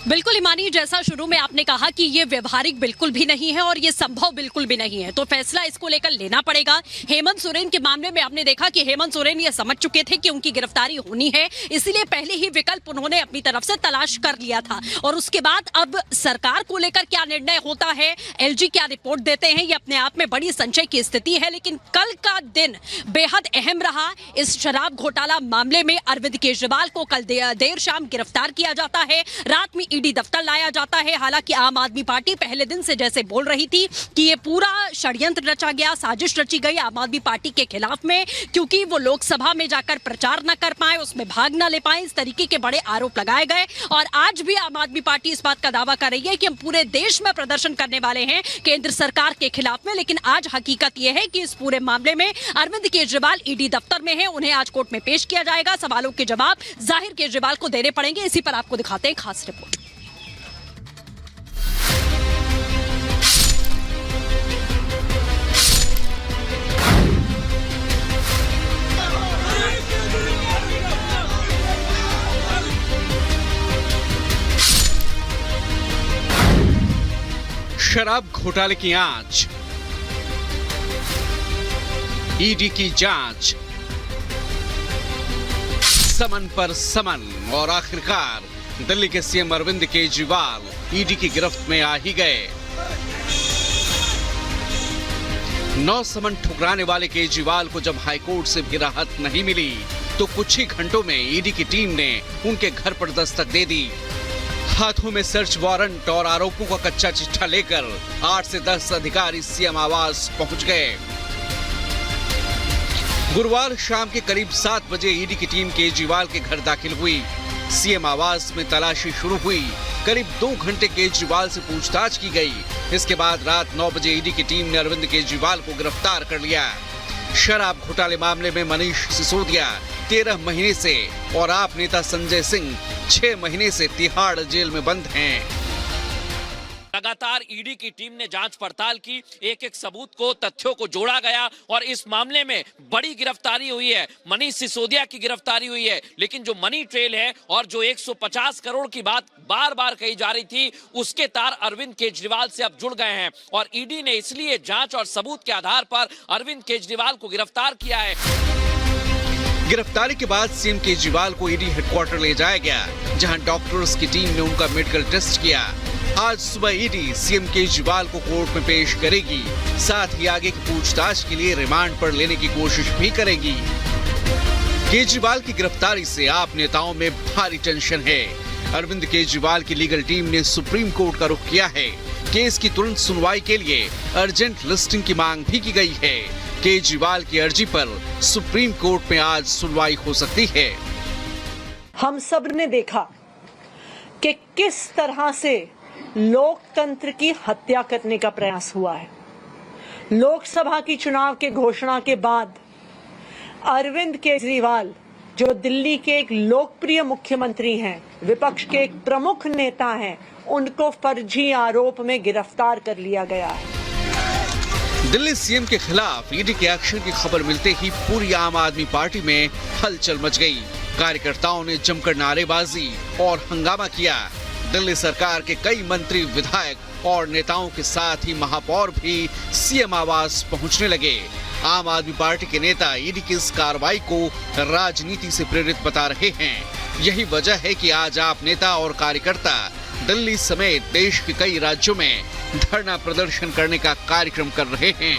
बिल्कुल ईमानी, जैसा शुरू में आपने कहा कि ये व्यवहारिक बिल्कुल भी नहीं है और ये संभव बिल्कुल भी नहीं है, तो फैसला इसको लेकर लेना पड़ेगा। हेमंत सोरेन के मामले में आपने देखा कि हेमंत सोरेन ये समझ चुके थे कि उनकी गिरफ्तारी होनी है, इसलिए पहले ही विकल्प उन्होंने अपनी तरफ से तलाश कर लिया था। और उसके बाद अब सरकार को लेकर क्या निर्णय होता है, एलजी क्या रिपोर्ट देते हैं, ये अपने आप में बड़ी संशय की स्थिति है। लेकिन कल का दिन बेहद अहम रहा। इस शराब घोटाला मामले में अरविंद केजरीवाल को कल देर शाम गिरफ्तार किया जाता है, रात में ईडी दफ्तर लाया जाता है। हालांकि आम आदमी पार्टी पहले दिन से जैसे बोल रही थी कि ये पूरा षड्यंत्र रचा गया, साजिश रची गई आम आदमी पार्टी के खिलाफ में, क्योंकि वो लोकसभा में जाकर प्रचार न कर पाए, उसमें भाग न ले पाए, इस तरीके के बड़े आरोप लगाए गए। और आज भी आम आदमी पार्टी इस बात का दावा कर रही है कि हम पूरे देश में प्रदर्शन करने वाले हैं केंद्र सरकार के खिलाफ में। लेकिन आज हकीकत यह है कि इस पूरे मामले में अरविंद केजरीवाल ईडी दफ्तर में है, उन्हें आज कोर्ट में पेश किया जाएगा। सवालों के जवाब जाहिर केजरीवाल को देने पड़ेंगे। इसी पर आपको दिखाते हैं खास रिपोर्ट। शराब घोटाले की आंच, ईडी की जांच, समन पर समन और आखिरकार दिल्ली के सीएम अरविंद केजरीवाल ईडी की गिरफ्त में आ ही गए। 9 समन ठुकराने वाले केजरीवाल को जब हाईकोर्ट से भी राहत नहीं मिली तो कुछ ही घंटों में ईडी की टीम ने उनके घर पर दस्तक दे दी। हाथों में सर्च वारंट और आरोपों का कच्चा चिट्ठा लेकर 8 से 10 अधिकारी सीएम आवास पहुंच गए। गुरुवार शाम के करीब 7 बजे ईडी की टीम केजरीवाल के घर दाखिल हुई। सीएम आवास में तलाशी शुरू हुई। करीब 2 घंटे केजरीवाल से पूछताछ की गई। इसके बाद रात 9 बजे ईडी की टीम ने अरविंद केजरीवाल को गिरफ्तार कर लिया। शराब घोटाले मामले में मनीष सिसोदिया 13 महीने से और आप नेता संजय सिंह 6 महीने से तिहाड़ जेल में बंद हैं। लगातार ईडी की टीम ने जांच पड़ताल की, एक एक सबूत को, तथ्यों को जोड़ा गया और इस मामले में बड़ी गिरफ्तारी हुई है। मनीष सिसोदिया की गिरफ्तारी हुई है, लेकिन जो मनी ट्रेल है और जो 150 करोड़ की बात बार बार कही जा रही थी, उसके तार अरविंद केजरीवाल से अब जुड़ गए हैं और ईडी ने इसलिए जांच और सबूत के आधार पर अरविंद केजरीवाल को गिरफ्तार किया है। गिरफ्तारी के बाद सीएम केजरीवाल को ईडी हेडक्वार्टर ले जाया गया, जहां डॉक्टर्स की टीम ने उनका मेडिकल टेस्ट किया। आज सुबह ईडी सीएम केजरीवाल को कोर्ट में पेश करेगी, साथ ही आगे की पूछताछ के लिए रिमांड पर लेने की कोशिश भी करेगी। केजरीवाल की गिरफ्तारी से आप नेताओं में भारी टेंशन है। अरविंद केजरीवाल की लीगल टीम ने सुप्रीम कोर्ट का रुख किया है। केस की तुरंत सुनवाई के लिए अर्जेंट लिस्टिंग की मांग भी की गई है। केजरीवाल की अर्जी पर सुप्रीम कोर्ट में आज सुनवाई हो सकती है। हम सब ने देखा कि किस तरह से लोकतंत्र की हत्या करने का प्रयास हुआ है। लोकसभा की चुनाव के घोषणा के बाद अरविंद केजरीवाल, जो दिल्ली के एक लोकप्रिय मुख्यमंत्री हैं, विपक्ष के एक प्रमुख नेता हैं, उनको फर्जी आरोप में गिरफ्तार कर लिया गया है। दिल्ली सीएम के खिलाफ ईडी के एक्शन की खबर मिलते ही पूरी आम आदमी पार्टी में हलचल मच गई। कार्यकर्ताओं ने जमकर नारेबाजी और हंगामा किया। दिल्ली सरकार के कई मंत्री, विधायक और नेताओं के साथ ही महापौर भी सीएम आवास पहुंचने लगे। आम आदमी पार्टी के नेता ईडी की इस कार्रवाई को राजनीति से प्रेरित बता रहे हैं। यही वजह है कि आज आप नेता और कार्यकर्ता दिल्ली समेत देश के कई राज्यों में धरना प्रदर्शन करने का कार्यक्रम कर रहे हैं।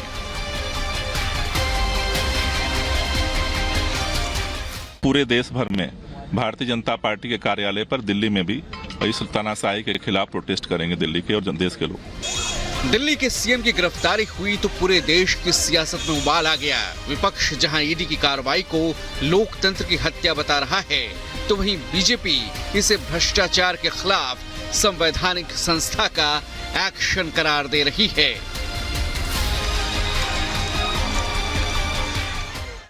पूरे देश भर में भारतीय जनता पार्टी के कार्यालय पर दिल्ली में भी इस तानाशाही के खिलाफ प्रोटेस्ट करेंगे दिल्ली के और देश के लोग। दिल्ली के सीएम की गिरफ्तारी हुई तो पूरे देश की सियासत में उबाल आ गया। विपक्ष जहां ईडी की कार्रवाई को लोकतंत्र की हत्या बता रहा है, तो वहीं बीजेपी इसे भ्रष्टाचार के खिलाफ संवैधानिक संस्था का एक्शन करार दे रही है।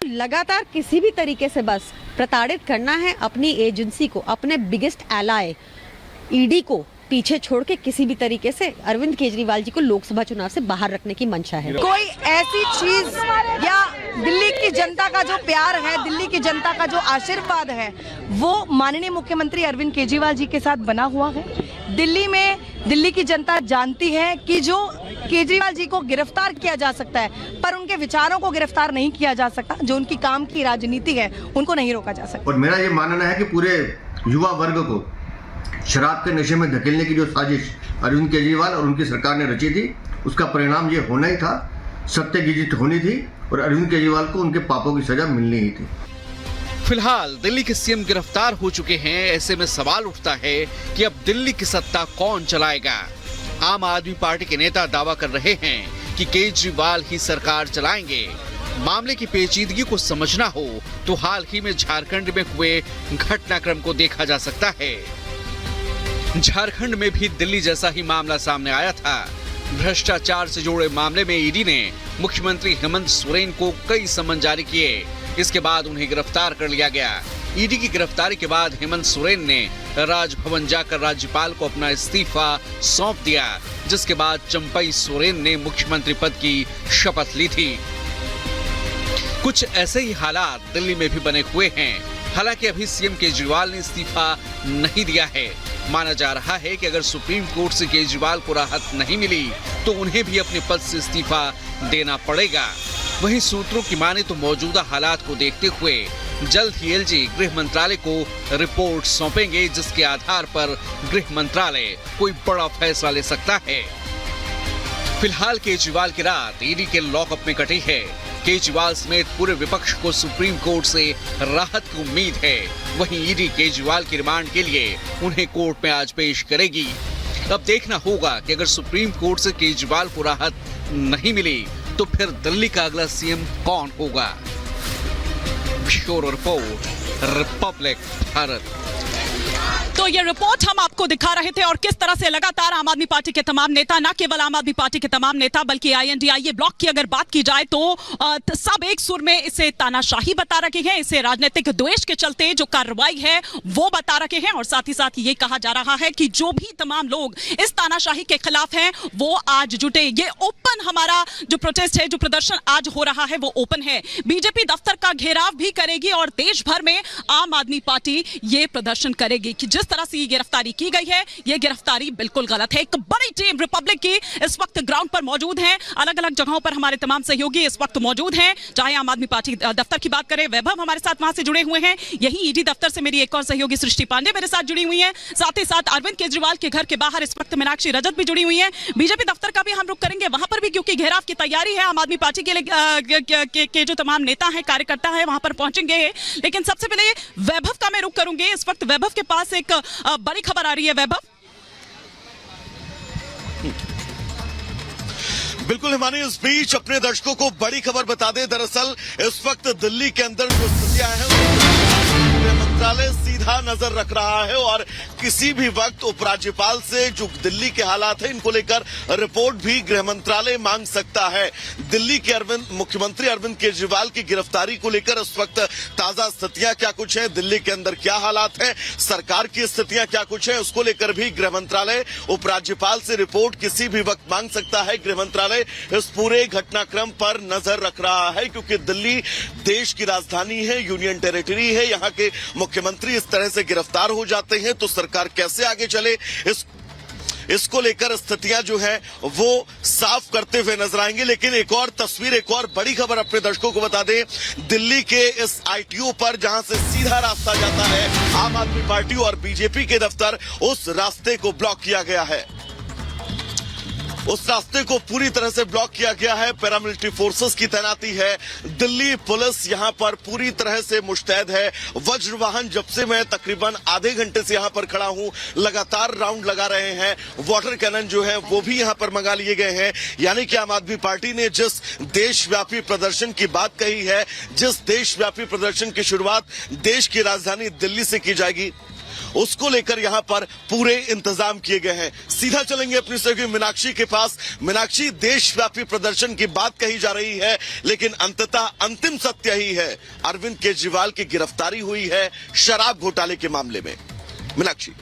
लगातार किसी भी तरीके से बस प्रताड़ित करना है अपनी एजेंसी को, अपने बिगेस्ट एलाय ईडी को, पीछे छोड़ के किसी भी तरीके से अरविंद केजरीवाल जी को लोकसभा चुनाव से बाहर रखने की मंशा है। कोई ऐसी चीज या दिल्ली की जनता का जो प्यार है, दिल्ली की जनता का जो आशीर्वाद है, वो माननीय मुख्यमंत्री अरविंद केजरीवाल जी के साथ बना हुआ है। दिल्ली में दिल्ली की जनता जानती है कि जो केजरीवाल जी को गिरफ्तार किया जा सकता है, पर उनके विचारों को गिरफ्तार नहीं किया जा सकता। जो उनकी काम की राजनीति है, उनको नहीं रोका जा सकता। और मेरा ये मानना है कि पूरे युवा वर्ग को शराब के नशे में धकेलने की जो साजिश अरविंद केजरीवाल और उनकी सरकार ने रची थी, उसका परिणाम ये होना ही था। सत्य की जीत होनी थी और अरविंद केजरीवाल को उनके पापों की सजा मिलनी ही थी। फिलहाल दिल्ली के सीएम गिरफ्तार हो चुके हैं। ऐसे में सवाल उठता है कि अब दिल्ली की सत्ता कौन चलाएगा। आम आदमी पार्टी के नेता दावा कर रहे हैं कि केजरीवाल ही सरकार चलाएंगे। मामले की पेचीदगी को समझना हो तो हाल ही में झारखंड में हुए घटनाक्रम को देखा जा सकता है। झारखंड में भी दिल्ली जैसा ही मामला सामने आया था। भ्रष्टाचार से जुड़े मामले में ईडी ने मुख्यमंत्री हेमंत सोरेन को कई समन जारी किए। इसके बाद उन्हें गिरफ्तार कर लिया गया। ईडी की गिरफ्तारी के बाद हेमंत सोरेन ने राजभवन जाकर राज्यपाल को अपना इस्तीफा सौंप दिया, जिसके बाद चंपई सोरेन ने मुख्यमंत्री पद की शपथ ली थी। कुछ ऐसे ही हालात दिल्ली में भी बने हुए हैं। हालांकि अभी सीएम केजरीवाल ने इस्तीफा नहीं दिया है। माना जा रहा है कि अगर सुप्रीम कोर्ट से केजरीवाल को राहत नहीं मिली तो उन्हें भी अपने पद से इस्तीफा देना पड़ेगा। वहीं सूत्रों की माने तो मौजूदा हालात को देखते हुए जल्द ही एलजी गृह मंत्रालय को रिपोर्ट सौंपेंगे, जिसके आधार पर गृह मंत्रालय कोई बड़ा फैसला ले सकता है। फिलहाल केजरीवाल की रात ईडी के लॉकअप में कटी है। केजरीवाल समेत पूरे विपक्ष को सुप्रीम कोर्ट से राहत की उम्मीद है। वहीं ईडी केजरीवाल की रिमांड के लिए उन्हें कोर्ट में आज पेश करेगी। अब देखना होगा कि अगर सुप्रीम कोर्ट से केजरीवाल को राहत नहीं मिली तो फिर दिल्ली का अगला सीएम कौन होगा। Bureau report, Republic Bharat. तो ये रिपोर्ट हम आपको दिखा रहे थे और किस तरह से लगातार आम आदमी पार्टी के तमाम नेता, न केवल आम आदमी पार्टी के तमाम नेता बल्कि INDIA ब्लॉक की अगर बात की जाए तो सब एक सुर में इसे तानाशाही बता रखे हैं। इसे राजनीतिक द्वेष के चलते जो कार्रवाई है वो बता रखे हैं और साथ ही साथ ये कहा जा रहा है कि जो भी तमाम लोग इस तानाशाही के खिलाफ हैं वो आज जुटे। ये ओपन हमारा जो प्रोटेस्ट है, जो प्रदर्शन आज हो रहा है वो ओपन है। बीजेपी दफ्तर का घेराव भी करेगी और देश भर में आम आदमी पार्टी ये प्रदर्शन करेगी कि जिस तरह से ये गिरफ्तारी की गई है, ये गिरफ्तारी बिल्कुल गलत है। एक बड़ी टीम रिपब्लिक की इस वक्त ग्राउंड पर मौजूद है। अलग अलग जगहों पर हमारे तमाम सहयोगी इस वक्त मौजूद हैं। चाहे आम आदमी पार्टी दफ्तर की बात करें, वैभव हमारे साथ वहां से जुड़े हुए हैं। यही ईडी दफ्तर से मेरी एक और सहयोगी सृष्टि पांडे मेरे साथ जुड़ी हुई है। साथ ही साथ अरविंद केजरीवाल के घर के बाहर इस वक्त मीनाक्षी रजत भी जुड़ी हुई है। बीजेपी दफ्तर का भी हम रुख करेंगे वहां पर भी, क्योंकि घेराव की तैयारी है। आम आदमी पार्टी के जो तमाम नेता हैं, कार्यकर्ता है, वहां पर पहुंचेंगे। लेकिन सबसे पहले वैभव का मैं रुख करूंगी। इस वक्त वैभव के पास एक बड़ी खबर आ रही है। वैभव, बिल्कुल हिमानी, इस बीच अपने दर्शकों को बड़ी खबर बता दें। दरअसल इस वक्त दिल्ली के अंदर जो स्थितियां हैं मंत्रालय सीधा नजर रख रहा है और किसी भी वक्त उपराज्यपाल से जो दिल्ली के हालात है इनको लेकर रिपोर्ट भी गृह मंत्रालय मांग सकता है। दिल्ली के मुख्यमंत्री अरविंद केजरीवाल की गिरफ्तारी को लेकर इस वक्त ताजा स्थितियां क्या कुछ हैं, दिल्ली के अंदर क्या हालात हैं, सरकार की स्थितियां क्या कुछ हैं, उसको लेकर भी गृह मंत्रालय उपराज्यपाल से रिपोर्ट किसी भी वक्त मांग सकता है। गृह मंत्रालय इस पूरे घटनाक्रम पर नजर रख रहा है क्योंकि दिल्ली देश की राजधानी है, यूनियन टेरिटरी है। यहाँ के मुख्यमंत्री इस तरह से गिरफ्तार हो जाते हैं तो सरकार कैसे आगे चले, इसको लेकर स्थितियां जो है वो साफ करते हुए नजर आएंगे। लेकिन एक और तस्वीर, एक और बड़ी खबर अपने दर्शकों को बता दें। दिल्ली के इस ITO पर जहां से सीधा रास्ता जाता है आम आदमी पार्टी और बीजेपी के दफ्तर, उस रास्ते को ब्लॉक किया गया है। उस रास्ते को पूरी तरह से ब्लॉक किया गया है। पैरामिलिट्री फोर्सेस की तैनाती है। दिल्ली पुलिस यहां पर पूरी तरह से मुस्तैद है। वज्र वाहन, जब से मैं तकरीबन आधे घंटे से यहां पर खड़ा हूं, लगातार राउंड लगा रहे हैं। वाटर कैनन जो है वो भी यहां पर मंगा लिए गए हैं। यानी कि आम आदमी पार्टी ने जिस देशव्यापी प्रदर्शन की बात कही है, जिस देशव्यापी प्रदर्शन की शुरुआत देश की राजधानी दिल्ली से की जाएगी, उसको लेकर यहां पर पूरे इंतजाम किए गए हैं। सीधा चलेंगे अपनी सहयोगी मीनाक्षी के पास। मीनाक्षी, देशव्यापी प्रदर्शन की बात कही जा रही है लेकिन अंततः अंतिम सत्य ही है, अरविंद केजरीवाल की गिरफ्तारी हुई है शराब घोटाले के मामले में। मीनाक्षी।